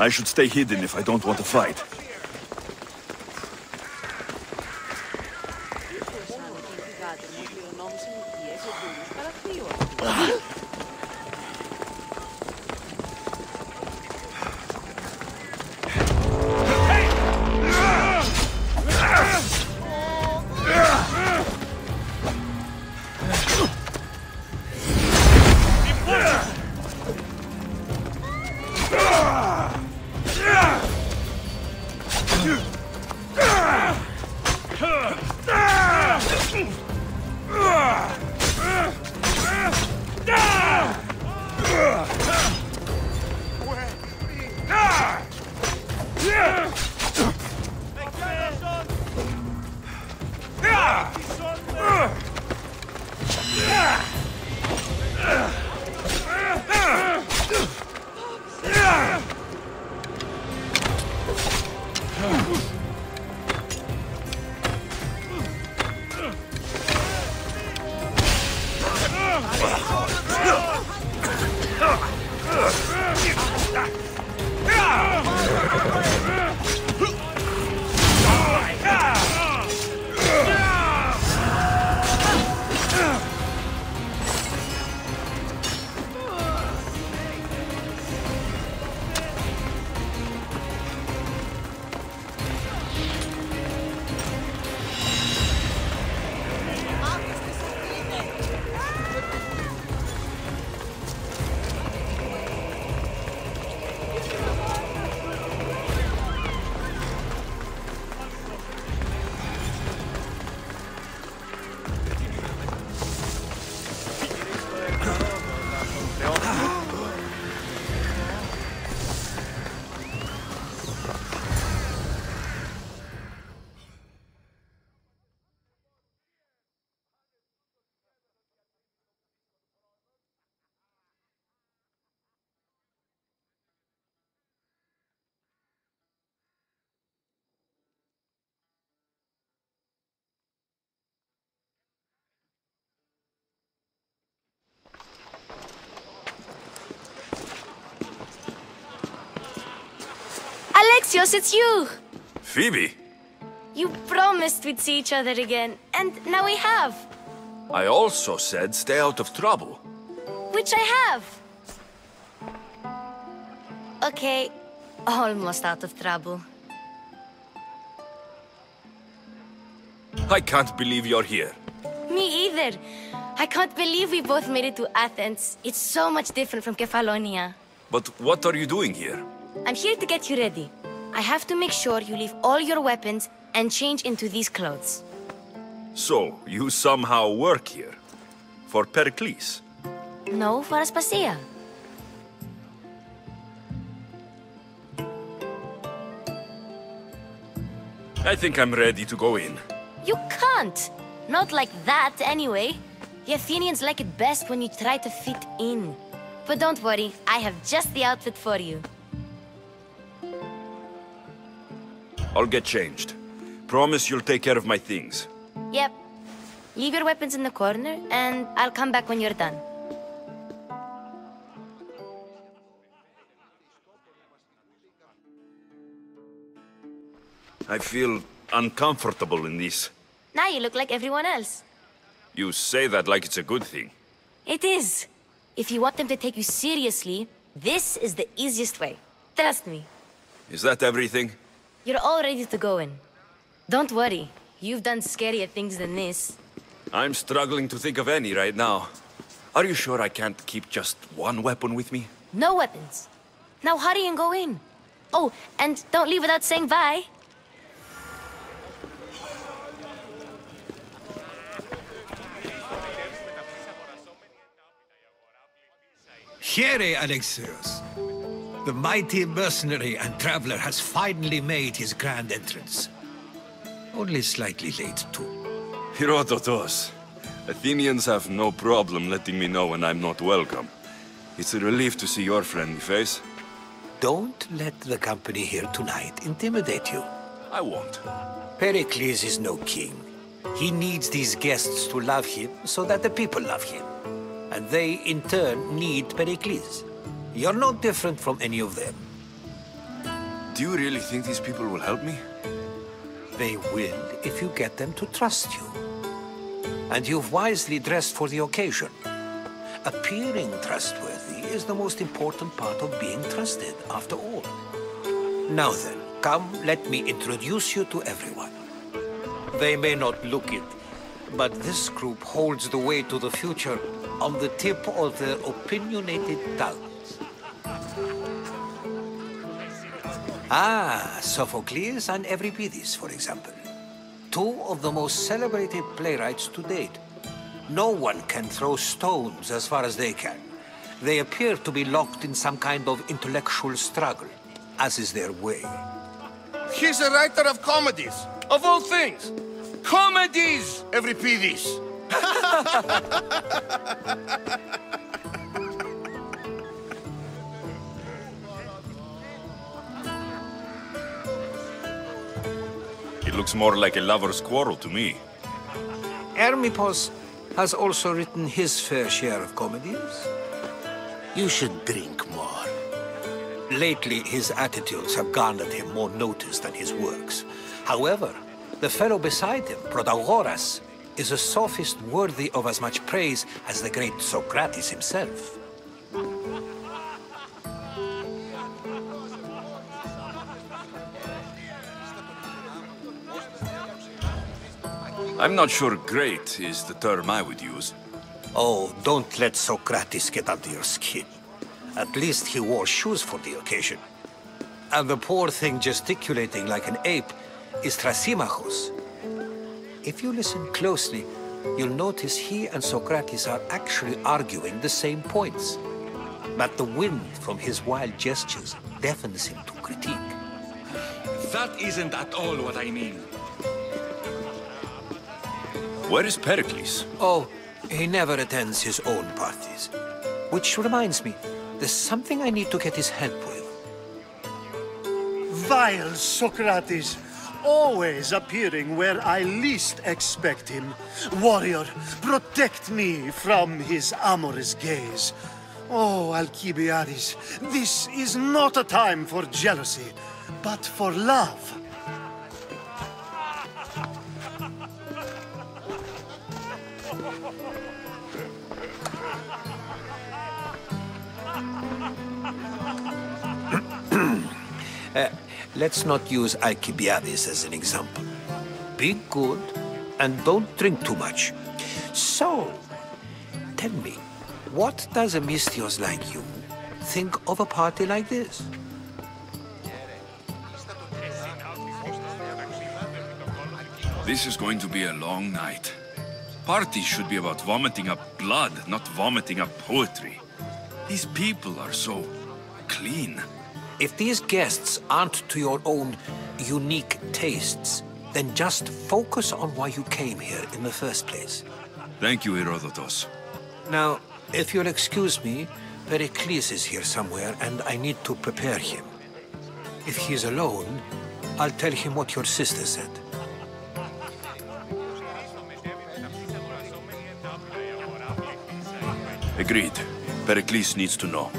I should stay hidden if I don't want to fight. Alexios, it's you! Phoebe? You promised we'd see each other again, and now we have. I also said stay out of trouble. Which I have. Okay, almost out of trouble. I can't believe you're here. Me either. I can't believe we both made it to Athens. It's so much different from Kefalonia. But what are you doing here? I'm here to get you ready. I have to make sure you leave all your weapons and change into these clothes. So, you somehow work here? For Peryklesa? No, for Aspasia. I think I'm ready to go in. You can't! Not like that, anyway. The Athenians like it best when you try to fit in. But don't worry, I have just the outfit for you. I'll get changed. Promise you'll take care of my things. Yep. Leave your weapons in the corner, and I'll come back when you're done. I feel uncomfortable in this. Now you look like everyone else. You say that like it's a good thing. It is. If you want them to take you seriously, this is the easiest way. Trust me. Is that everything? You're all ready to go in. Don't worry. You've done scarier things than this. I'm struggling to think of any right now. Are you sure I can't keep just one weapon with me? No weapons. Now hurry and go in. Oh, and don't leave without saying bye. Here, Alexios. The mighty mercenary and traveler has finally made his grand entrance. Only slightly late, too. Herodotos. Athenians have no problem letting me know when I'm not welcome. It's a relief to see your friendly face. Don't let the company here tonight intimidate you. I won't. Pericles is no king. He needs these guests to love him so that the people love him. And they, in turn, need Pericles. You're no different from any of them. Do you really think these people will help me? They will if you get them to trust you. And you've wisely dressed for the occasion. Appearing trustworthy is the most important part of being trusted, after all. Now then, come, let me introduce you to everyone. They may not look it, but this group holds the way to the future on the tip of their opinionated tongues. Ah, Sophocles and Euripides, for example. Two of the most celebrated playwrights to date. No one can throw stones as far as they can. They appear to be locked in some kind of intellectual struggle, as is their way. He's a writer of comedies, of all things. Comedies, Euripides. It looks more like a lover's quarrel to me. Hermippos has also written his fair share of comedies. You should drink more. Lately, his attitudes have garnered him more notice than his works. However, the fellow beside him, Protagoras, is a sophist worthy of as much praise as the great Socrates himself. I'm not sure great is the term I would use. Oh, don't let Socrates get under your skin. At least he wore shoes for the occasion. And the poor thing gesticulating like an ape is Thrasymachos. If you listen closely, you'll notice he and Socrates are actually arguing the same points. But the wind from his wild gestures deafens him to critique. That isn't at all what I mean. Where is Pericles? Oh, he never attends his own parties. Which reminds me, there's something I need to get his help with. Vile Socrates, always appearing where I least expect him. Warrior, protect me from his amorous gaze. Oh, Alcibiades, this is not a time for jealousy, but for love. Let's not use Alcibiades as an example. Be good, and don't drink too much. So, tell me, what does a Misthios like you think of a party like this? This is going to be a long night. Parties should be about vomiting up blood, not vomiting up poetry. These people are so clean. If these guests aren't to your own unique tastes, then just focus on why you came here in the first place. Thank you, Herodotus. Now, if you'll excuse me, Pericles is here somewhere, and I need to prepare him. If he's alone, I'll tell him what your sister said. Agreed. Pericles needs to know.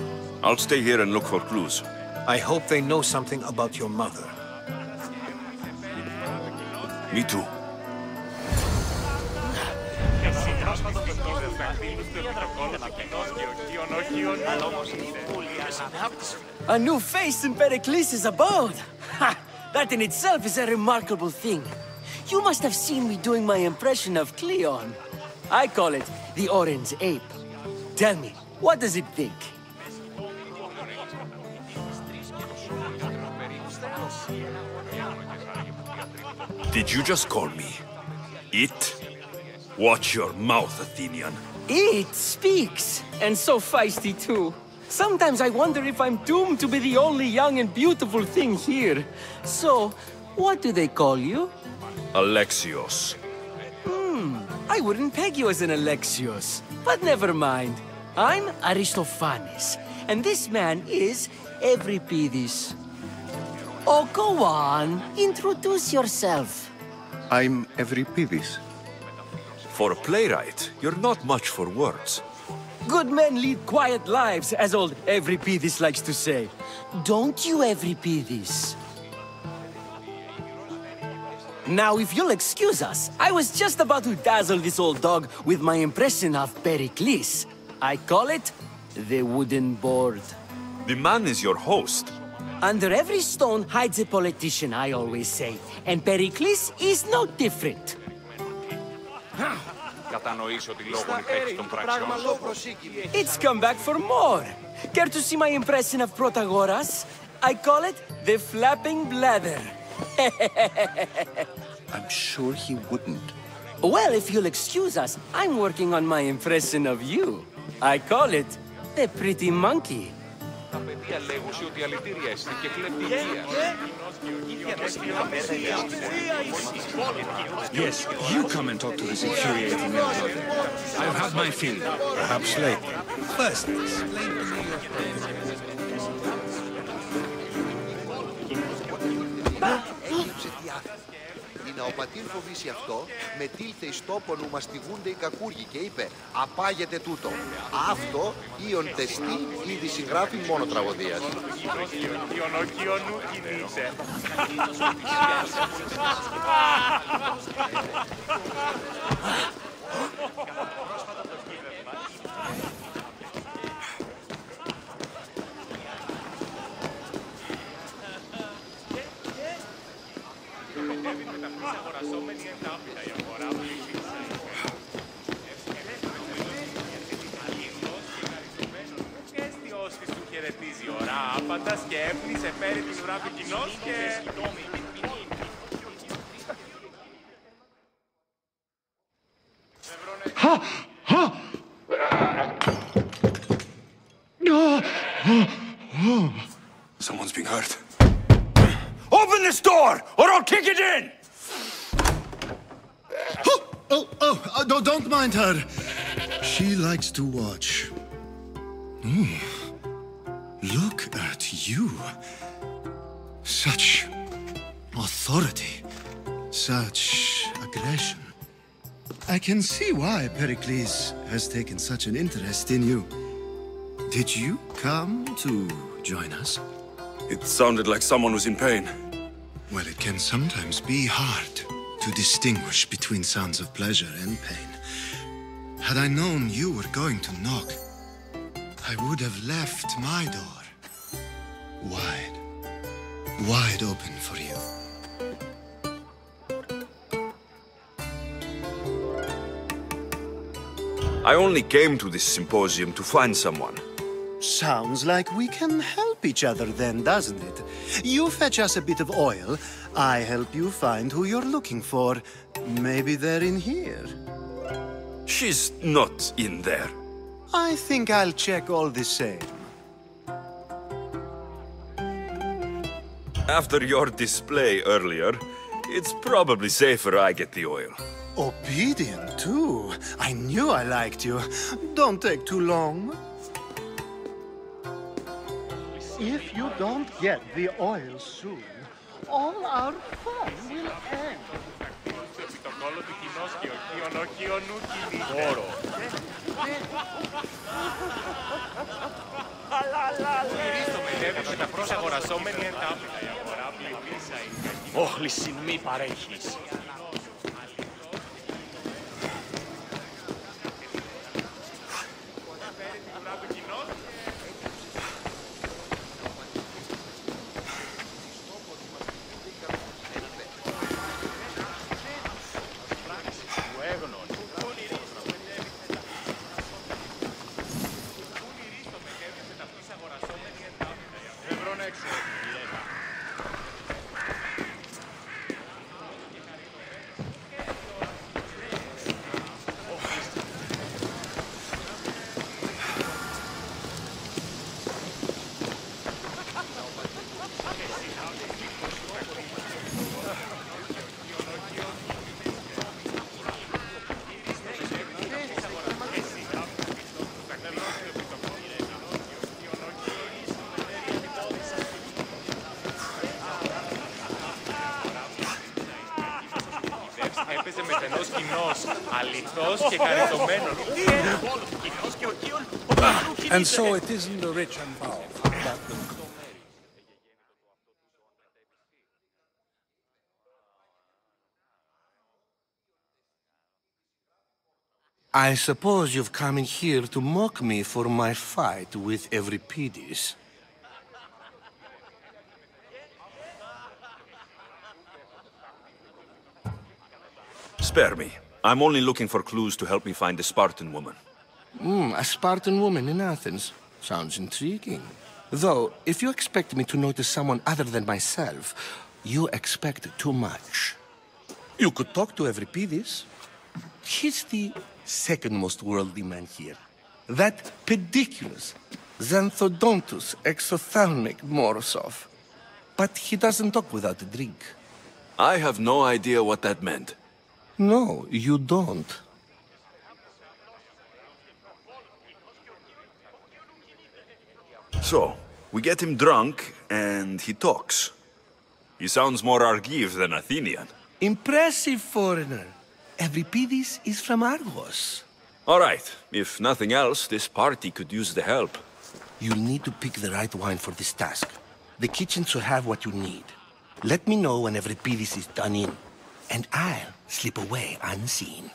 I'll stay here and look for clues. I hope they know something about your mother. Me too. A new face in Peryklesa' abode! Ha! That in itself is a remarkable thing. You must have seen me doing my impression of Cleon. I call it the Orange Ape. Tell me, what does it think? Did you just call me it? Watch your mouth, Athenian. It speaks, and so feisty too. Sometimes I wonder if I'm doomed to be the only young and beautiful thing here. So, what do they call you? Alexios. I wouldn't peg you as an Alexios, but never mind. I'm Aristophanes, and this man is Euripides. Oh, go on. Introduce yourself. I'm Euripides. For a playwright, you're not much for words. Good men lead quiet lives, as old Euripides likes to say. Don't you, Euripides? Now, if you'll excuse us, I was just about to dazzle this old dog with my impression of Peryklesa. I call it the wooden board. The man is your host. Under every stone hides a politician, I always say. And Peryklesa is no different. It's come back for more. Care to see my impression of Protagoras? I call it the flapping bladder. I'm sure he wouldn't. Well, if you'll excuse us, I'm working on my impression of you. I call it the pretty monkey. Yes, you come and talk to this infuriating elder. I've had my fill. Perhaps later. First, explain to me your να ο πατήρ φοβήσει αυτό, μετήλθε εις τόπον ου μαστιγούνται οι κακούργοι και είπε «Απάγεται τούτο». Αυτό ήον τεστή ήδη συγγράφει μόνο τραγωδίας. Άπαντας και έπνισε, φέρει την ουρά του κοινός και... Someone's being hurt. Open this door, or I'll kick it in! Don't mind her. She likes to watch. Look at you. Such authority. Such aggression. I can see why Peryklesa has taken such an interest in you. Did you come to join us? It sounded like someone was in pain. Well, it can sometimes be hard to distinguish between sounds of pleasure and pain. Had I known you were going to knock, I would have left my door wide open for you. I only came to this symposium to find someone. Sounds like we can help each other then, doesn't it? You fetch us a bit of oil, I help you find who you're looking for. Maybe they're in here. She's not in there. I think I'll check all the same. After your display earlier, it's probably safer I get the oil. Obedient, too. I knew I liked you. Don't take too long. If you don't get the oil soon, all our fun will end. Όχληση μη παρέχεις. Έπαιζε με τενός κοινός, αληθώς και χαριτωμένος. And so it isn't the rich and powerful, but the I suppose you've come in here to mock me for my fight with Euripides. Spare me. I'm only looking for clues to help me find a Spartan woman. A Spartan woman in Athens. Sounds intriguing. Though, if you expect me to notice someone other than myself, you expect too much. You could talk to Euripides. He's the second most worldly man here. That pediculous, xanthodontus exophthalmic Morosov. But he doesn't talk without a drink. I have no idea what that meant. No, you don't. So, we get him drunk, and he talks. He sounds more Argive than Athenian. Impressive, foreigner. Euripides is from Argos. All right. If nothing else, this party could use the help. You'll need to pick the right wine for this task. The kitchen should have what you need. Let me know when Euripides is done in, and I'll slip away unseen.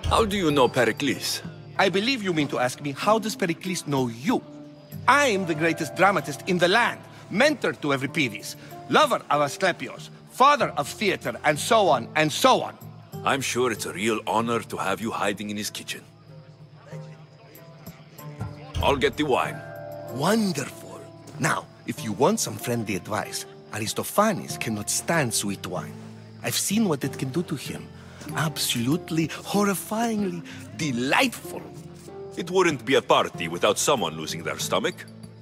How do you know Pericles? I believe you mean to ask me, how does Pericles know you? I am the greatest dramatist in the land, mentor to Euripides, lover of Asclepios, father of theater, and so on, and so on. I'm sure it's a real honor to have you hiding in his kitchen. I'll get the wine. Wonderful. Now, if you want some friendly advice, Aristophanes cannot stand sweet wine. I've seen what it can do to him. Absolutely, horrifyingly delightful. It wouldn't be a party without someone losing their stomach.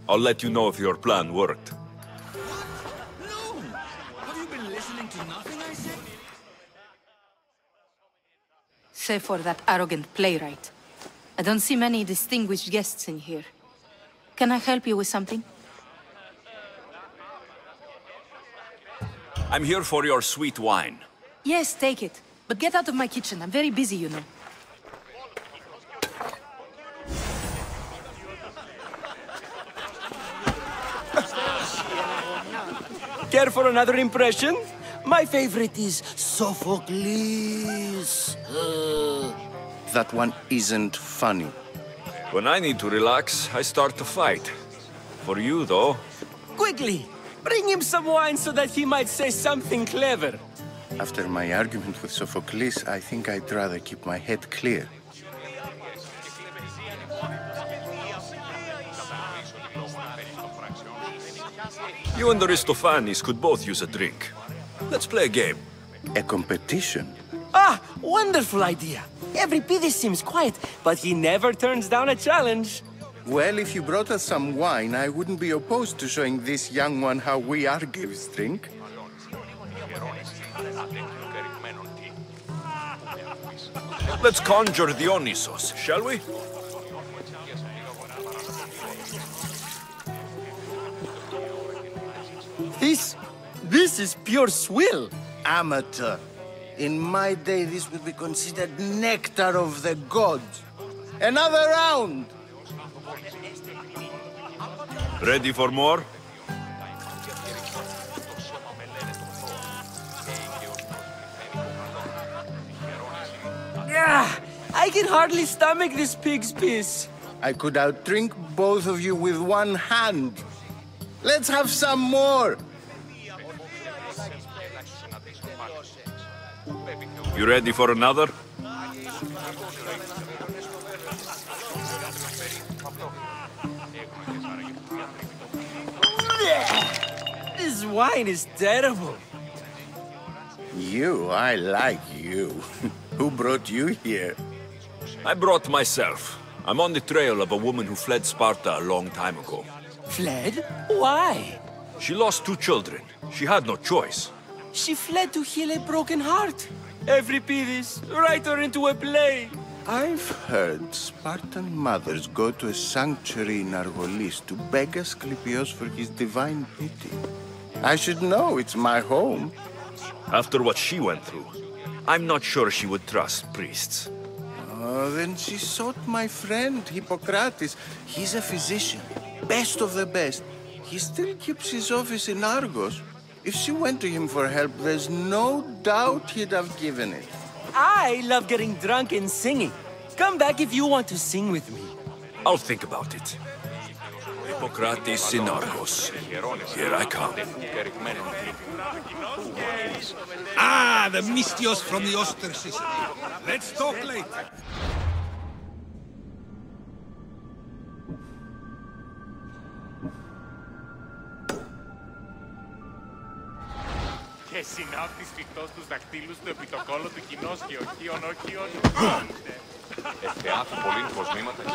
I'll let you know if your plan worked. No! Have you been listening to nothing I said? Save for that arrogant playwright. I don't see many distinguished guests in here. Can I help you with something? I'm here for your sweet wine. Yes, take it. But get out of my kitchen. I'm very busy, you know. Care for another impression? My favorite is Sophocles. That one isn't funny. When I need to relax, I start to fight. For you, though... Quickly! Bring him some wine so that he might say something clever. After my argument with Sophocles, I think I'd rather keep my head clear. You and Aristophanes could both use a drink. Let's play a game. A competition? Ah, wonderful idea. Euripides seems quiet, but he never turns down a challenge. Well, if you brought us some wine, I wouldn't be opposed to showing this young one how we Argives drink. Let's conjure Dionysos, shall we? This is pure swill. Amateur. In my day, this would be considered nectar of the gods. Another round! Ready for more? Yeah, I can hardly stomach this pig's piss. I could outdrink both of you with one hand. Let's have some more! You ready for another? This wine is terrible. I like you. Who brought you here? I brought myself. I'm on the trail of a woman who fled Sparta a long time ago. Fled? Why? She lost 2 children. She had no choice. She fled to heal a broken heart. Euripides, write her into a play. I've heard Spartan mothers go to a sanctuary in Argolis to beg Asclepios for his divine pity. I should know, it's my home. After what she went through, I'm not sure she would trust priests. Oh, then she sought my friend, Hippocrates. He's a physician, best of the best. He still keeps his office in Argos. If she went to him for help, there's no doubt he'd have given it. I love getting drunk and singing. Come back if you want to sing with me. I'll think about it. Hippocrates Synarchos. Here I come. Ah, the Mystios from the Oster Sicily. Let's talk later. Και συνάπτει σφιχτός τους δακτύλους του επί το κόλο του κοινός και οχίων. Ευθεάθου πολλήν κοσμήματα και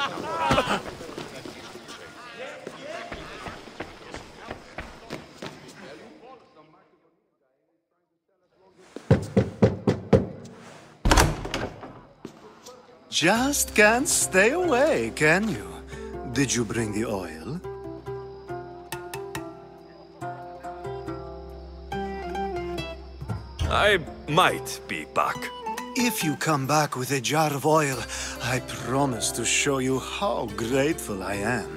Just can't stay away, can you? Did you bring the oil? I might be back. If you come back with a jar of oil, I promise to show you how grateful I am.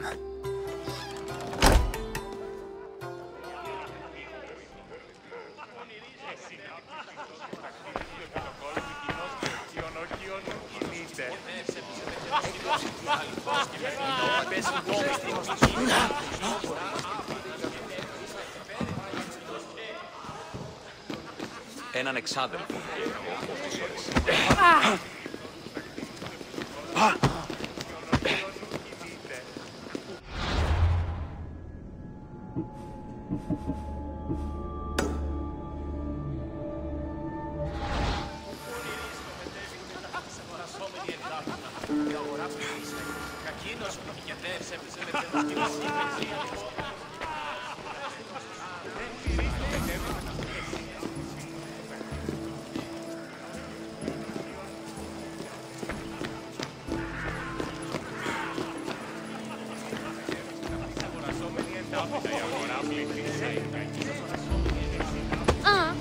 έναν εξάδελφο που έχω στις ώρες.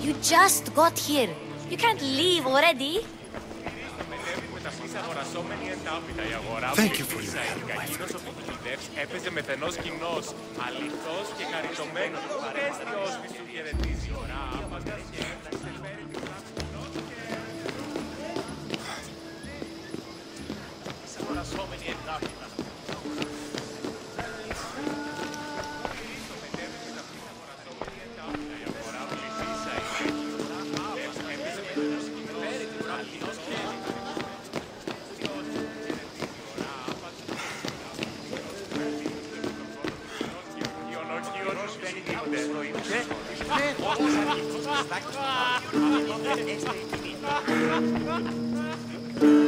You just got here. You can't leave already. Thank you for your help, my friend. Έπαιζε μεθενός κοινός, αληθώς και χαριτωμένος. Πες Θεός μη σου χαιρετήσει.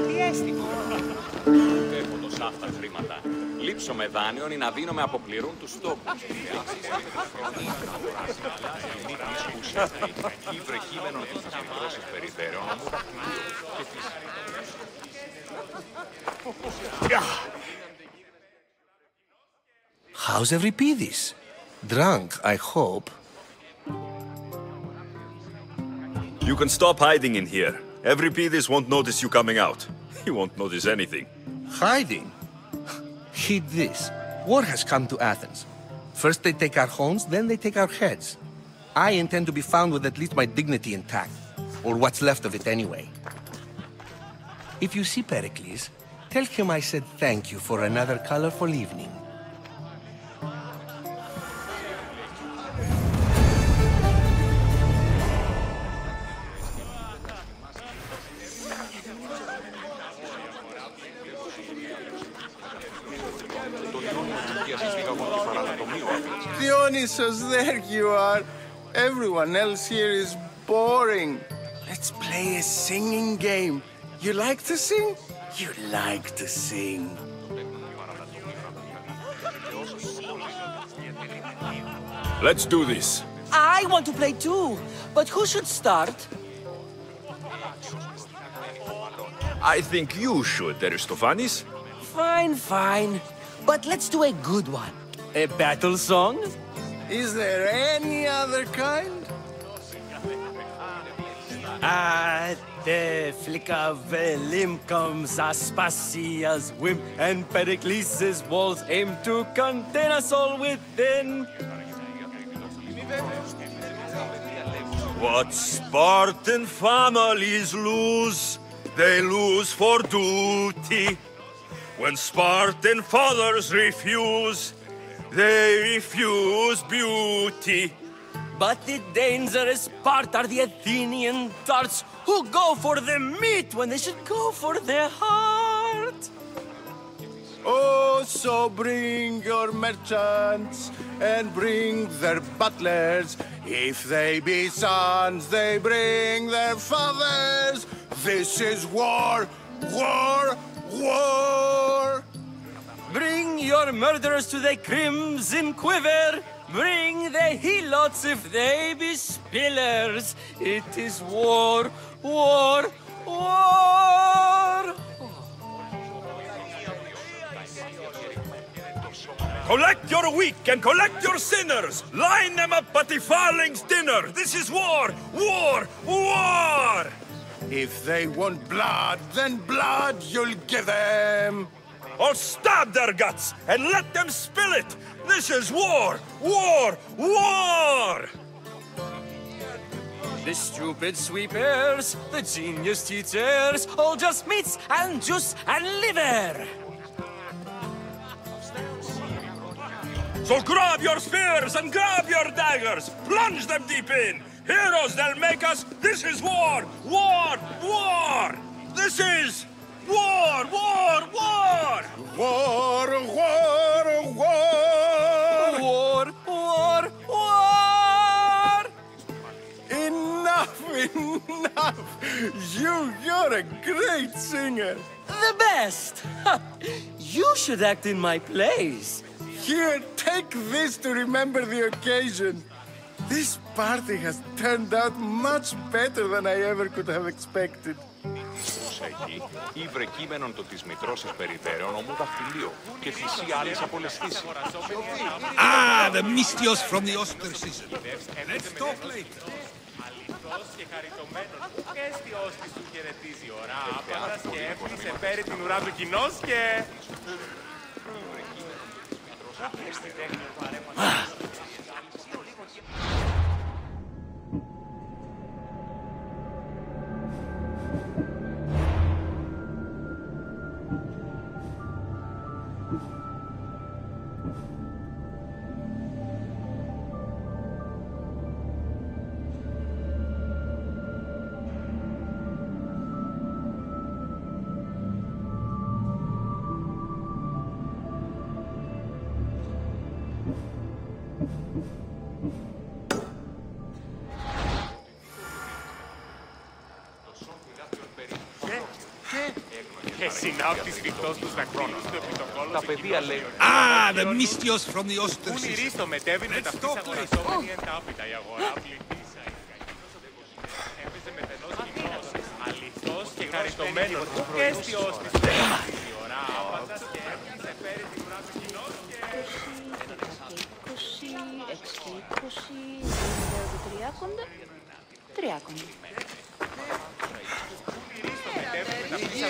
Τι έστειλε. Έχω τόσα αυτά χρήματα. Λείψω με δάνειον ή να δίνω με αποπληρούν τους τόπους. How's Euripides? Drunk, I hope. You can stop hiding in here. Euripides won't notice you coming out. He won't notice anything. Hiding? Heed this. War has come to Athens. First they take our homes, then they take our heads. I intend to be found with at least my dignity intact. Or what's left of it anyway. If you see Pericles, tell him I said thank you for another colorful evening. Dionysus, there you are. Everyone else here is boring. Let's play a singing game. You like to sing? You like to sing. Let's do this. I want to play too, but who should start? I think you should, Aristophanes. Fine, fine. But let's do a good one. A battle song? Is there any other kind? At the flick of a limb comes Aspasia's whim, and Perykles's walls aim to contain us all within. What Spartan families lose, they lose for duty. When Spartan fathers refuse, they refuse beauty. But the dangerous part are the Athenian darts who go for the meat when they should go for their heart. Oh, so bring your merchants and bring their butlers. If they be sons, they bring their fathers. This is war, war, war. Bring your murderers to the crimson quiver. Bring the helots if they be spillers. It is war, war, war. Collect your weak and collect your sinners! Line them up at the Farling's dinner! This is war! War! War! If they want blood, then blood you'll give them. Or stab their guts and let them spill it! This is war! War! War! The stupid sweepers, the genius teachers, all just meats and juice and liver. So grab your spears and grab your daggers! Plunge them deep in! Heroes they'll make us! This is war! War! War! This is war! War! War! War! War! War! War! War! War! Enough! Enough! You're a great singer! The best! You should act in my plays. Here, take this to remember the occasion. This party has turned out much better than I ever could have expected. Εκεί, ήβρε κείμενον το της μητρός εσπεριδέρων ομού δαχτυλίου και θυσί άλλες απολεστήσει. Ah, the mystios from the Odyssey. Let's talk later. Αληθώς και χαριτωμένος. Και αισθιός της του χαιρετίζει ώρα άπανας και έφτιασε πέρι την ουρά του κοινός και... Και συνάπτης ρηχτός τους δακρώνους του επιτοκόλου. Τα παιδεία λέει... Ah, the mystios from the Odyssey. Πού νηρίστο μετέβη με τα φύσα αγορασόμενη εντάπητα η αγορά πληθύσα. Έπαιζε με τενός κοινός, αληθώς και χαριτωμένος. Και αισθιός της η ώρα άπατας και έφτιασε πέρι την ουρά του κοινός και... 300.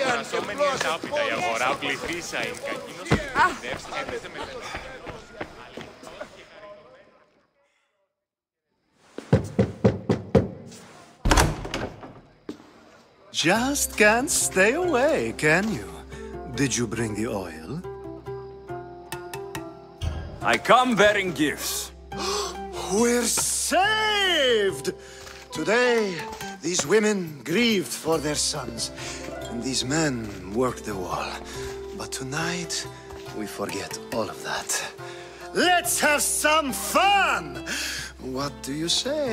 Αγορασόμενη εντάπητα η αγορά πληθύσα η κακίνος έπαιζε με τενός. Just can't stay away, can you? Did you bring the oil? I come bearing gifts. We're saved! Today, these women grieved for their sons, and these men worked the wall. But tonight, we forget all of that. Let's have some fun! What do you say?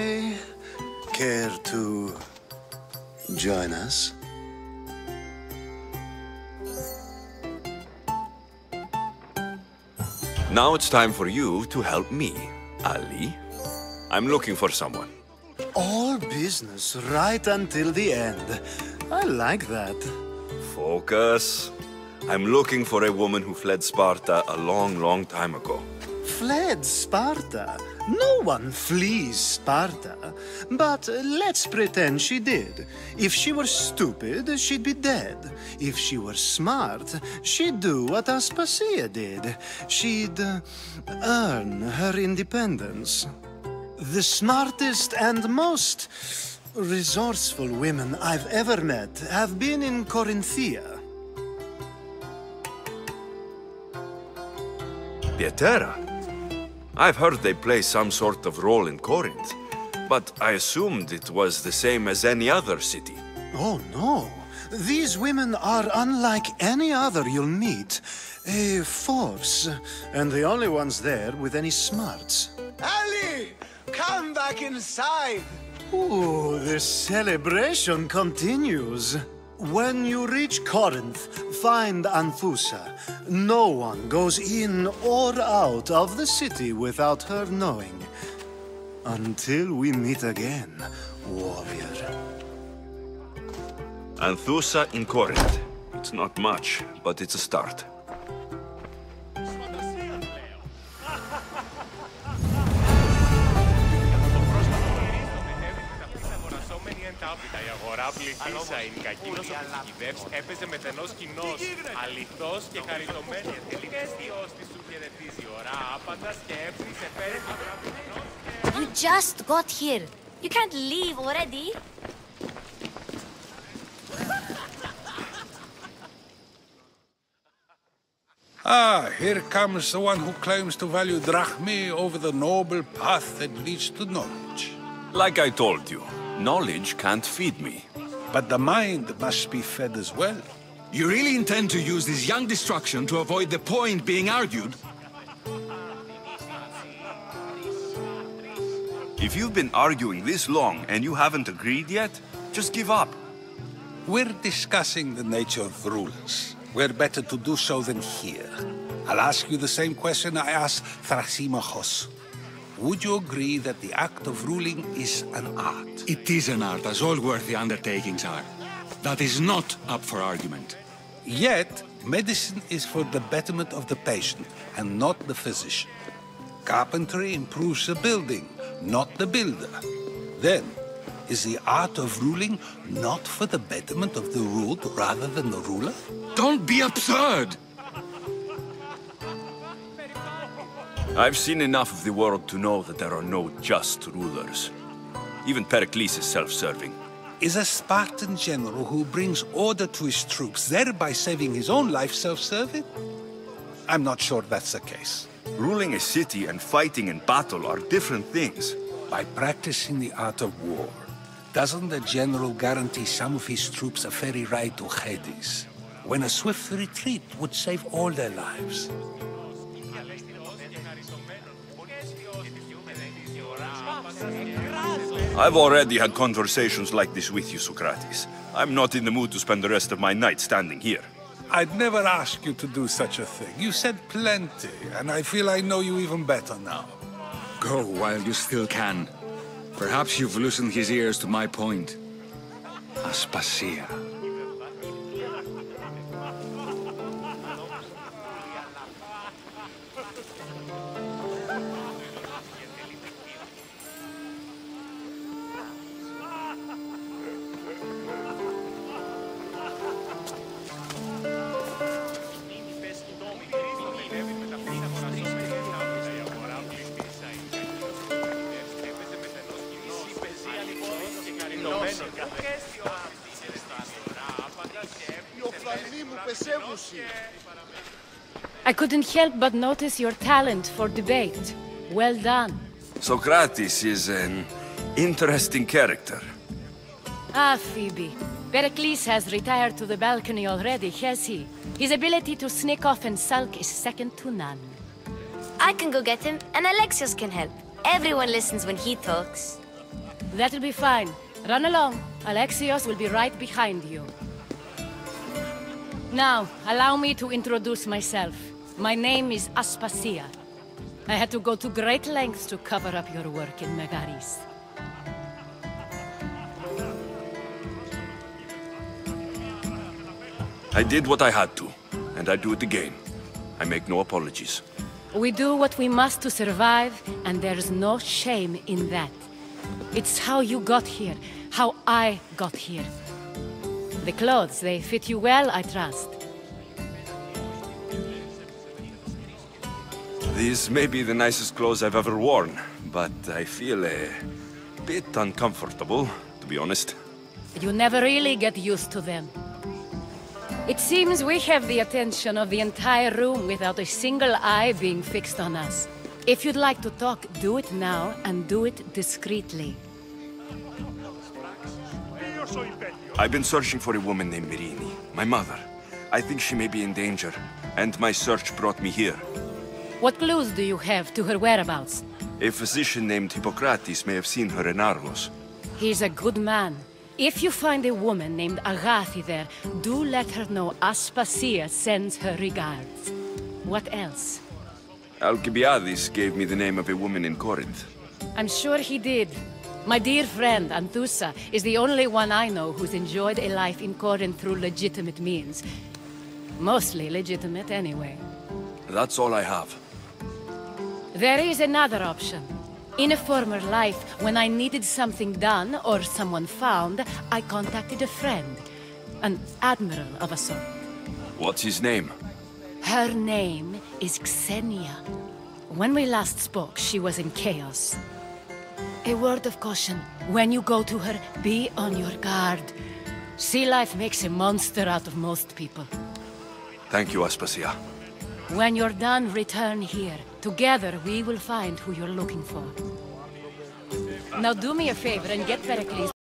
Care to join us? Now it's time for you to help me, Ali. I'm looking for someone. All business right until the end. I like that. Focus. I'm looking for a woman who fled Sparta a long, long time ago. Fled Sparta? No one flees Sparta. But let's pretend she did. If she were stupid, she'd be dead. If she were smart, she'd do what Aspasia did. She'd earn her independence. The smartest and most resourceful women I've ever met have been in Corinthia. Pietera? I've heard they play some sort of role in Corinth, but I assumed it was the same as any other city. Oh, no. These women are unlike any other you'll meet. A force, and the only ones there with any smarts. Ali! Come back inside! Ooh, the celebration continues. When you reach Corinth, find Anthusa. No one goes in or out of the city without her knowing. Until we meet again, warrior. Anthusa in Corinth. It's not much, but it's a start. Η αγορά πληθύσα, η κακίνος από τις κυδεύσεις έπαιζε μετενός κοινός, αληθώς και χαριτωμένος. Τελικές διώστη σου χαιρετίζει ώρα άπαντας και έψησε πέρα. You just got here. You can't leave already. Ah, here comes the one who claims to value drachmae over the noble path that leads to knowledge. Like I told you, knowledge can't feed me. But the mind must be fed as well. You really intend to use this young destruction to avoid the point being argued? If you've been arguing this long and you haven't agreed yet, just give up. We're discussing the nature of rulers. Where better to do so than here? I'll ask you the same question I asked Thrasimachos. Would you agree that the act of ruling is an art? It is an art, as all worthy undertakings are. That is not up for argument. Yet, medicine is for the betterment of the patient, and not the physician. Carpentry improves the building, not the builder. Then, is the art of ruling not for the betterment of the ruled rather than the ruler? Don't be absurd! I've seen enough of the world to know that there are no just rulers. Even Peryklesa is self-serving. Is a Spartan general who brings order to his troops, thereby saving his own life, self-serving? I'm not sure that's the case. Ruling a city and fighting in battle are different things. By practicing the art of war, doesn't the general guarantee some of his troops a ferry ride to Hades, when a swift retreat would save all their lives? I've already had conversations like this with you, Socrates. I'm not in the mood to spend the rest of my night standing here. I'd never ask you to do such a thing. You said plenty, and I feel I know you even better now. Go while you still can. Perhaps you've loosened his ears to my point. Aspasia. I couldn't help but notice your talent for debate. Well done. Socrates is an interesting character. Ah, Phoebe. Pericles has retired to the balcony already, has he? His ability to sneak off and sulk is second to none. I can go get him, and Alexios can help. Everyone listens when he talks. That'll be fine. Run along. Alexios will be right behind you. Now, allow me to introduce myself. My name is Aspasia. I had to go to great lengths to cover up your work in Megaris. I did what I had to, and I do it again. I make no apologies. We do what we must to survive, and there's no shame in that. It's how you got here, how I got here. The clothes, they fit you well, I trust. These may be the nicest clothes I've ever worn, but I feel a bit uncomfortable, to be honest. You never really get used to them. It seems we have the attention of the entire room without a single eye being fixed on us. If you'd like to talk, do it now, and do it discreetly. I've been searching for a woman named Mirini, my mother. I think she may be in danger, and my search brought me here. What clues do you have to her whereabouts? A physician named Hippocrates may have seen her in Argos. He's a good man. If you find a woman named Agathi there, do let her know Aspasia sends her regards. What else? Alcibiades gave me the name of a woman in Corinth. I'm sure he did. My dear friend, Anthusa, is the only one I know who's enjoyed a life in Corinth through legitimate means. Mostly legitimate, anyway. That's all I have. There is another option. In a former life, when I needed something done or someone found, I contacted a friend. An admiral of a sort. What's his name? Her name is Xenia. When we last spoke, she was in chaos. A word of caution. When you go to her, be on your guard. Sea life makes a monster out of most people. Thank you, Aspasia. When you're done, return here. Together, we will find who you're looking for. Now do me a favor and get Peryklesa.